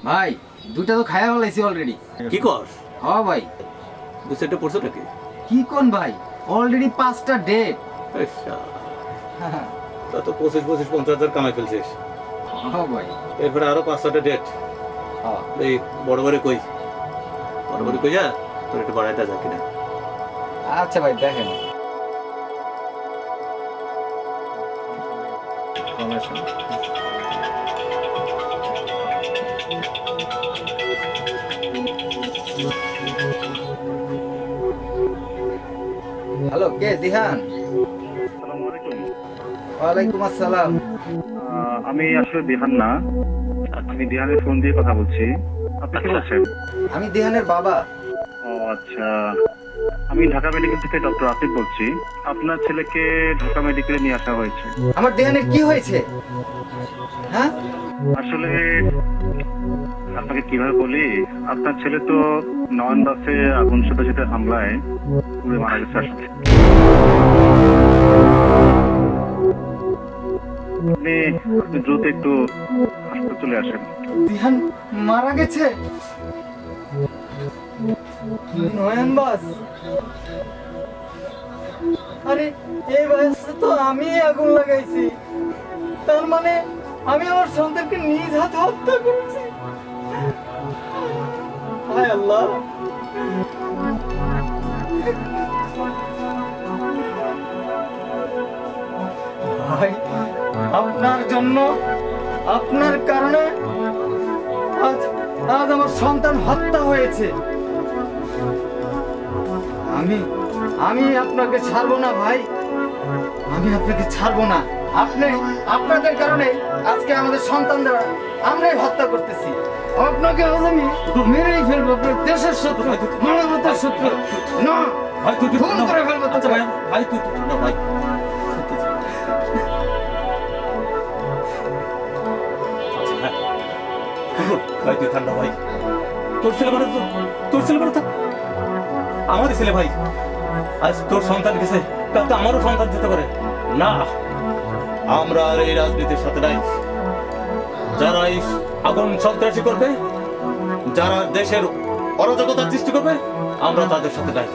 ভাই দুইটা তো খায়া ফেলাইছি অলরেডি। কি কর? হ্যাঁ ভাই। বুঝতে পড়ছো নাকি? কি কোন ভাই, অলরেডি 5টা ডেট। তা তো 25-50 কামাই ফেলছিস। হ্যাঁ ভাই। এরপরে আরো 5-6টা ডেট। হ্যাঁ এই বড় কই যা, তোর একটু বাড়াইতে যা কিনা। আচ্ছা ভাই দেখেন। হ্যালো, কে দিহান? আসসালামু আলাইকুম। ওয়ালাইকুম আসসালাম। আমি আসলে দিহান না, আমি দিহানের ফোন দিয়ে কথা বলছি। আপনি কি বলছেন? আমি দিহানের বাবা। ও আচ্ছা, আমি ঢাকা মেডিকেল থেকে ডক্টর আসিফ বলছি। আপনার ছেলেকে ঢাকা মেডিকেলে নিয়ে আসা হয়েছে। আমার দিহানের কি হয়েছে? হ্যাঁ আসলে আপনাকে কিভাবে বলি, আপনার ছেলে তো নয়ন দাসে আগুন সাথে হামলায় পুড়ে মারা গেছে। আসলে আপনি দ্রুত একটু হাসপাতালে চলে আসেন। দিহান মারা গেছে? নয়ন বাস? আরে এই বয়সে তো আমি আগুন লাগাইছি, তার মানে আমি আমার সন্তানকে নিজ হাতে হত্যা করেছি। হায় আল্লাহ। ভাই, আপনার জন্য, আপনার কারণে আজ আজ আমার সন্তান হত্যা হয়েছে। আমি আমি আপনাকে ছাড়বো না ভাই, আমি আপনাকে ছাড়বো না। আপনাদের কারণে আজকে আমাদের সন্তানদের আমরাই হত্যা করতেছি। আপনাকে আজ আমি মেরেই ফেলবো, আপনার দেশের শত্রু, মানবতার শত্রু। না ভাই তুই খুন করে ফেলবো। আচ্ছা ভাই, ভাই তুই না ভাই। আচ্ছা হ্যাঁ, ভাই তুই ঠান্ডা ভাই। তোর ছেলে মানে তো আমারই ছেলে ভাই। আজ তোর সন্তান গেছে, কাল তো আমারও সন্তান যেতে পারে না। আমরা আর এই রাজনীতির সাথে নাই। যারা এই আগুন সন্ত্রাসী করবে, যারা দেশের অরাজকতা সৃষ্টি করবে, আমরা তাদের সাথে নাই।